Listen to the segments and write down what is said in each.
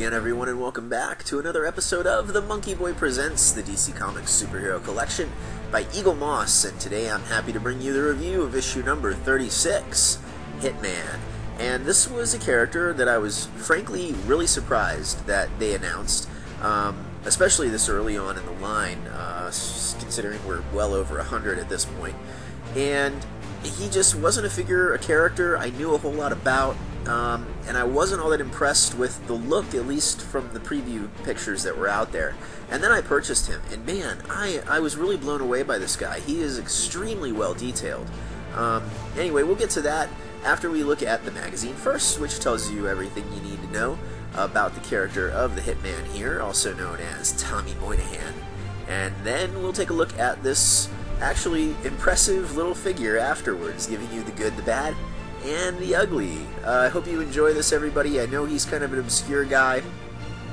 again, everyone, and welcome back to another episode of the MonkeyBoy Presents the DC Comics Superhero Collection by Eaglemoss, and today I'm happy to bring you the review of issue number 36, Hitman. And this was a character that I was frankly really surprised that they announced, especially this early on in the line, considering we're well over 100 at this point. And he just wasn't a character I knew a whole lot about, and I wasn't all that impressed with the look, at least from the preview pictures that were out there. And then I purchased him, and man, I was really blown away by this guy. He is extremely well detailed. Anyway, we'll get to that after we look at the magazine first, which tells you everything you need to know about the character of the Hitman here, also known as Tommy Moynihan. And then we'll take a look at this actually impressive little figure afterwards, giving you the good, the bad, and the ugly. I hope you enjoy this, everybody. I know he's kind of an obscure guy.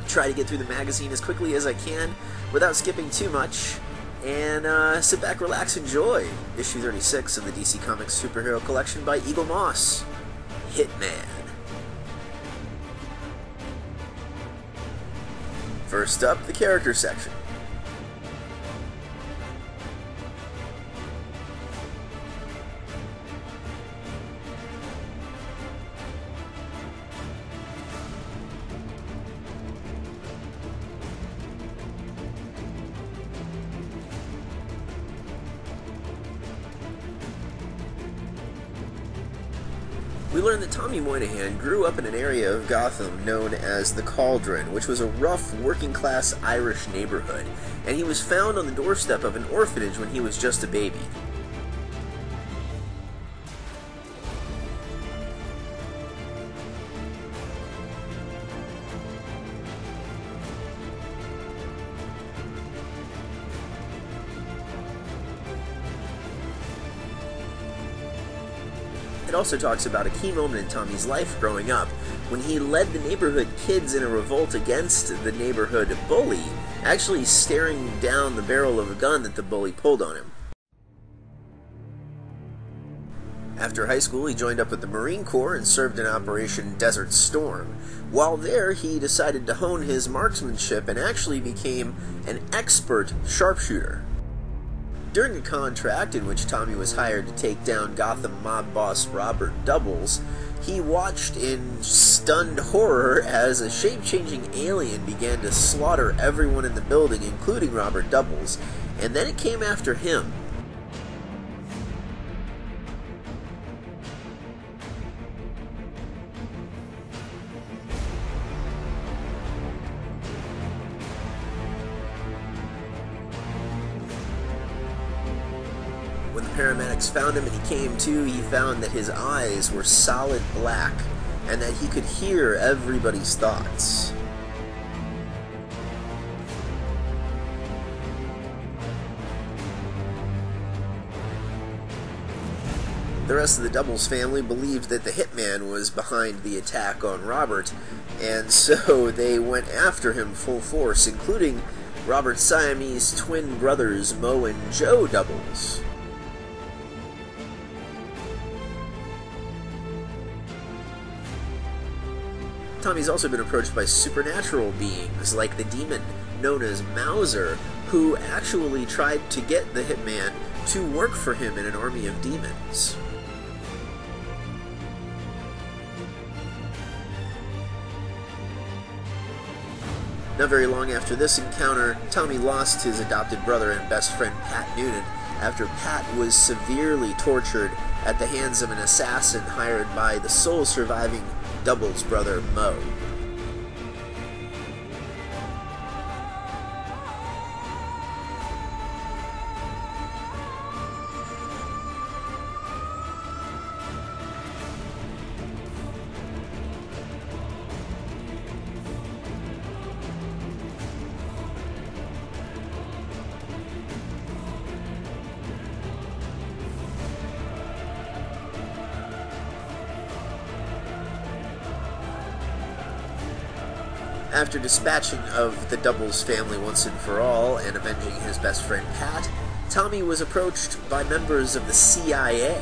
Try to get through the magazine as quickly as I can without skipping too much. And sit back, relax, enjoy issue 36 of the DC Comics Superhero Collection by Eaglemoss, Hitman. First up, the character section. We learn that Tommy Moynihan grew up in an area of Gotham known as the Cauldron, which was a rough, working-class Irish neighborhood, and he was found on the doorstep of an orphanage when he was just a baby. It also talks about a key moment in Tommy's life growing up, when he led the neighborhood kids in a revolt against the neighborhood bully, actually staring down the barrel of a gun that the bully pulled on him. After high school, he joined up with the Marine Corps and served in Operation Desert Storm. While there, he decided to hone his marksmanship and actually became an expert sharpshooter. During a contract in which Tommy was hired to take down Gotham mob boss Robert Doubles, he watched in stunned horror as a shape-changing alien began to slaughter everyone in the building, including Robert Doubles, and then it came after him. When the paramedics found him and he came to, he found that his eyes were solid black and that he could hear everybody's thoughts. The rest of the Doubles family believed that the Hitman was behind the attack on Robert, and so they went after him full force, including Robert's Siamese twin brothers Mo and Joe Doubles. Tommy's also been approached by supernatural beings like the demon known as Mauser, who actually tried to get the Hitman to work for him in an army of demons. Not very long after this encounter, Tommy lost his adopted brother and best friend Pat Noonan after Pat was severely tortured at the hands of an assassin hired by the sole surviving Doubles' brother, Mo. After dispatching of the Doubles family once and for all and avenging his best friend Pat, Tommy was approached by members of the CIA.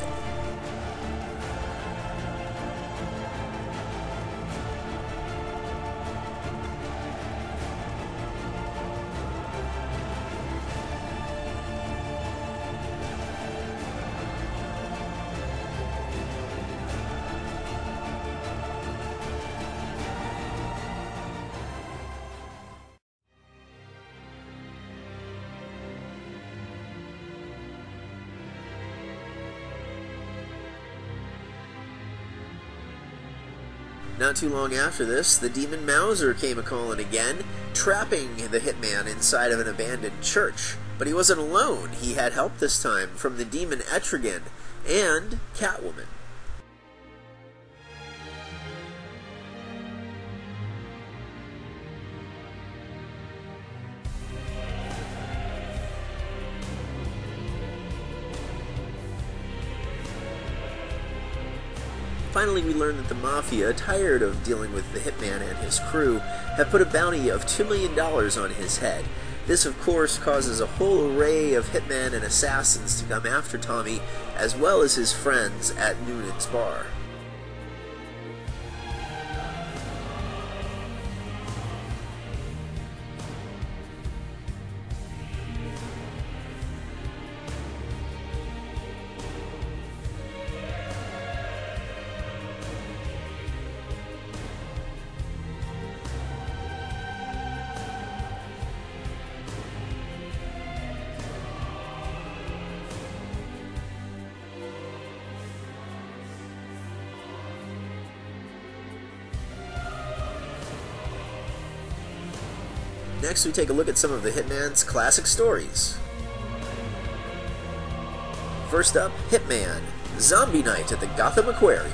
Not too long after this, the demon Mauser came a-calling again, trapping the Hitman inside of an abandoned church. But he wasn't alone. He had help this time from the demon Etrigan and Catwoman. Finally, we learn that the Mafia, tired of dealing with the Hitman and his crew, have put a bounty of $2 million on his head. This, of course, causes a whole array of hitmen and assassins to come after Tommy, as well as his friends at Noonan's bar. Next, we take a look at some of the Hitman's classic stories. First up, Hitman, Zombie Night at the Gotham Aquarium.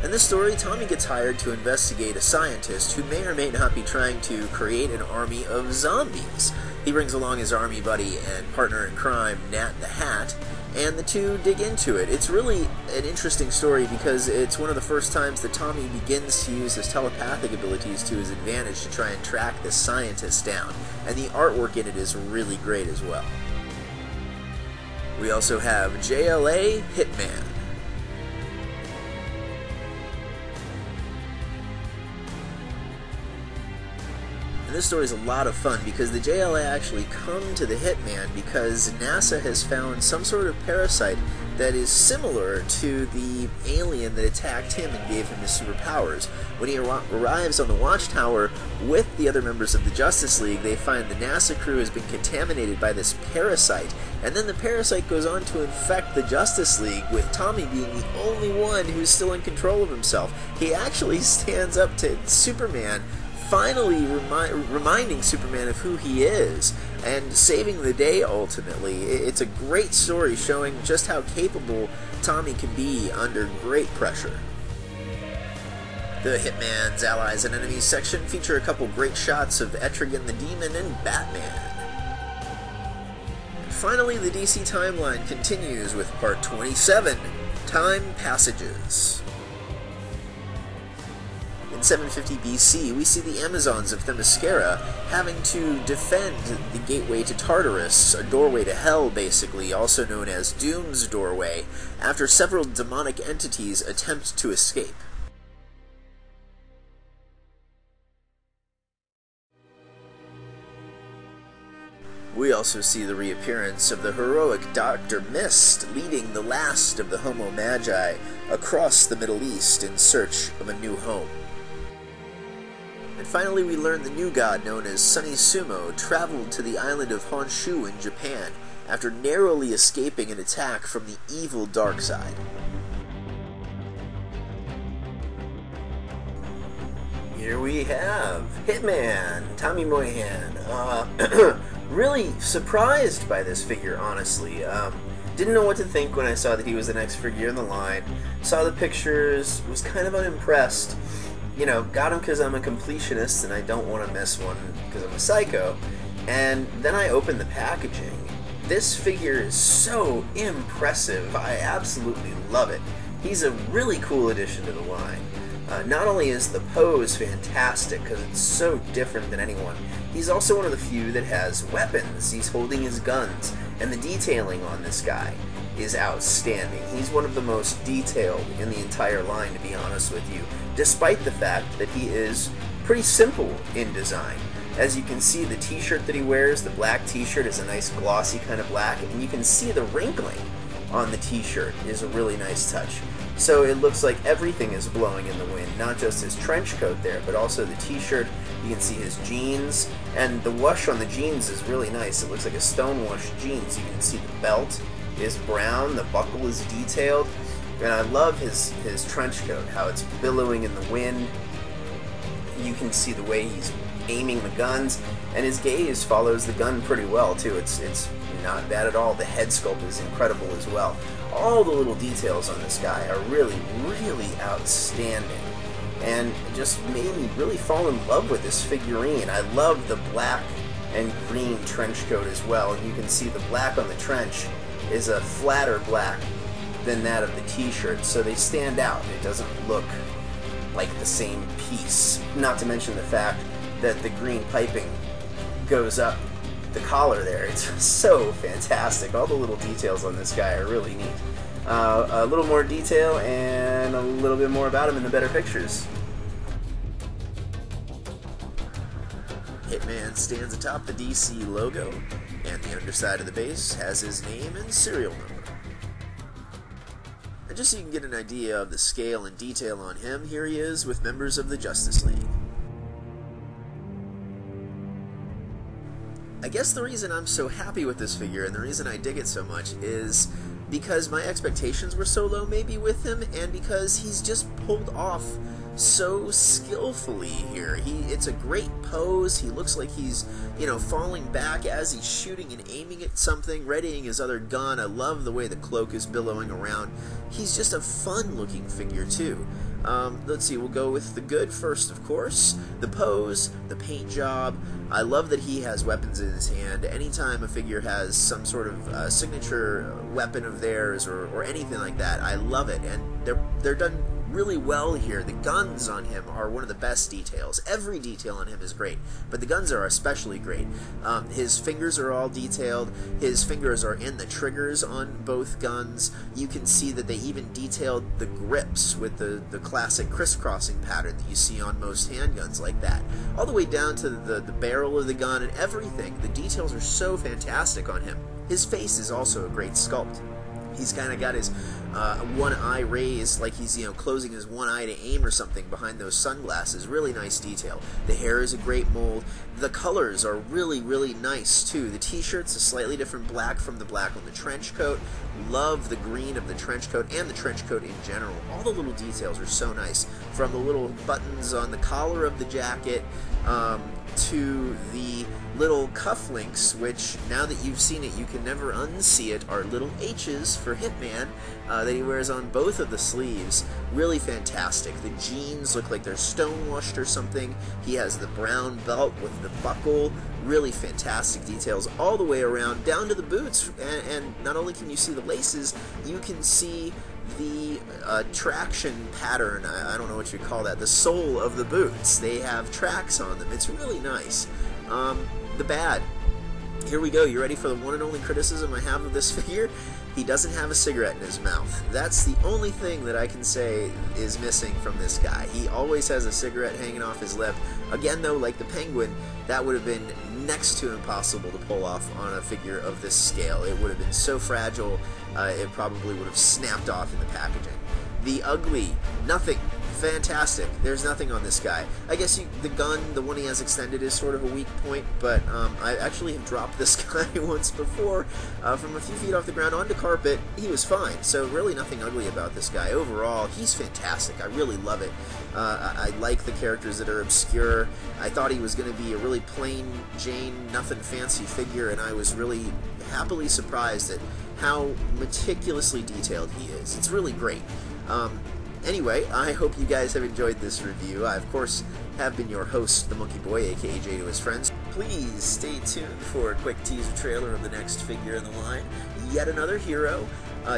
In this story, Tommy gets hired to investigate a scientist who may or may not be trying to create an army of zombies. He brings along his army buddy and partner in crime, Nat the Hat, and the two dig into it. It's really an interesting story because it's one of the first times that Tommy begins to use his telepathic abilities to his advantage to try and track this scientist down, and the artwork in it is really great as well. We also have JLA Hitman. And this story is a lot of fun because the JLA actually come to the Hitman because NASA has found some sort of parasite that is similar to the alien that attacked him and gave him his superpowers. When he arrives on the Watchtower with the other members of the Justice League, they find the NASA crew has been contaminated by this parasite, and then the parasite goes on to infect the Justice League, with Tommy being the only one who's still in control of himself. He actually stands up to Superman, finally reminding Superman of who he is and saving the day ultimately. It's a great story showing just how capable Tommy can be under great pressure. The Hitman's Allies and Enemies section feature a couple great shots of Etrigan the Demon and Batman. Finally, the DC timeline continues with Part 27, Time Passages. In 750 BC, we see the Amazons of Themyscira having to defend the gateway to Tartarus, a doorway to hell basically, also known as Doom's Doorway, after several demonic entities attempt to escape. We also see the reappearance of the heroic Dr. Mist leading the last of the Homo Magi across the Middle East in search of a new home. And finally, we learn the new god known as Sunny Sumo traveled to the island of Honshu in Japan after narrowly escaping an attack from the evil Darkseid. Here we have Hitman, Tommy Moynihan. Really surprised by this figure, honestly. Didn't know what to think when I saw that he was the next figure in the line. Saw the pictures, was kind of unimpressed. You know, got him because I'm a completionist and I don't want to miss one because I'm a psycho. And then I opened the packaging. This figure is so impressive. I absolutely love it. He's a really cool addition to the line. Not only is the pose fantastic because it's so different than anyone, he's also one of the few that has weapons. He's holding his guns, and the detailing on this guy is outstanding. He's one of the most detailed in the entire line, to be honest with you, despite the fact that he is pretty simple in design. As you can see, the t-shirt that he wears, the black t-shirt, is a nice glossy kind of black, and you can see the wrinkling on the t-shirt is a really nice touch. So it looks like everything is blowing in the wind, not just his trench coat there, but also the t-shirt. You can see his jeans, and the wash on the jeans is really nice. It looks like a stone wash jeans. You can see the belt is brown, the buckle is detailed, and I love his trench coat, how it's billowing in the wind. You can see the way he's aiming the guns, and his gaze follows the gun pretty well too. It's not bad at all. The head sculpt is incredible as well. All the little details on this guy are really, really outstanding, and just made me really fall in love with this figurine. I love the black and green trench coat as well, and you can see the black on the trench is a flatter black than that of the t-shirt, so they stand out. It doesn't look like the same piece. Not to mention the fact that the green piping goes up the collar there. It's so fantastic. All the little details on this guy are really neat. A little more detail and a little bit more about him in the better pictures. Hitman stands atop the DC logo, and the underside of the base has his name and serial number. And just so you can get an idea of the scale and detail on him, here he is with members of the Justice League. I guess the reason I'm so happy with this figure, and the reason I dig it so much, is because my expectations were so low maybe with him, and because he's just pulled off so skillfully here. It's a great pose. He looks like he's, falling back as he's shooting and aiming at something, readying his other gun. I love the way the cloak is billowing around. He's just a fun-looking figure, too. Let's see, we'll go with the good first, of course. The pose, the paint job. I love that he has weapons in his hand. Anytime a figure has some sort of signature weapon of theirs or anything like that, I love it. And they're done really well here. The guns on him are one of the best details. Every detail on him is great, but the guns are especially great. His fingers are all detailed. His fingers are in the triggers on both guns. You can see that they even detailed the grips with the classic crisscrossing pattern that you see on most handguns like that. All the way down to the barrel of the gun and everything. The details are so fantastic on him. His face is also a great sculpt. He's kind of got his one eye raised, like he's closing his one eye to aim or something behind those sunglasses. Really nice detail. The hair is a great mold. The colors are really, really nice too. The t-shirt's a slightly different black from the black on the trench coat. Love the green of the trench coat and the trench coat in general. All the little details are so nice. From the little buttons on the collar of the jacket to the little cufflinks, which now that you've seen it, you can never unsee it, are little H's for Hitman that he wears on both of the sleeves. Really fantastic. The jeans look like they're stonewashed or something. He has the brown belt with the buckle. Really fantastic details all the way around, down to the boots. And not only can you see the laces, you can see the traction pattern, I don't know what you call that, the sole of the boots. They have tracks on them. It's really nice. The bad. Here we go. You ready for the one and only criticism I have of this figure? He doesn't have a cigarette in his mouth. That's the only thing that I can say is missing from this guy. He always has a cigarette hanging off his lip. Again, though, like the Penguin, that would have been next to impossible to pull off on a figure of this scale. It would have been so fragile, it probably would have snapped off in the packaging. The ugly, nothing. Fantastic. There's nothing on this guy. I guess the gun, the one he has extended, is sort of a weak point, but I actually have dropped this guy once before from a few feet off the ground onto carpet. He was fine, so really nothing ugly about this guy. Overall, he's fantastic. I really love it. I like the characters that are obscure. I thought he was going to be a really plain Jane, nothing fancy figure, and I was really happily surprised at how meticulously detailed he is. It's really great. Anyway, I hope you guys have enjoyed this review. I, of course, have been your host, the MonkeyBoy, aka Jay to his friends. Please stay tuned for a quick teaser trailer of the next figure in the line. Yet another hero,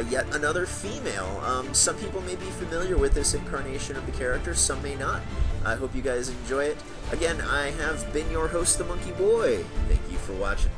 yet another female. Some people may be familiar with this incarnation of the character, some may not. I hope you guys enjoy it. Again, I have been your host, the MonkeyBoy. Thank you for watching.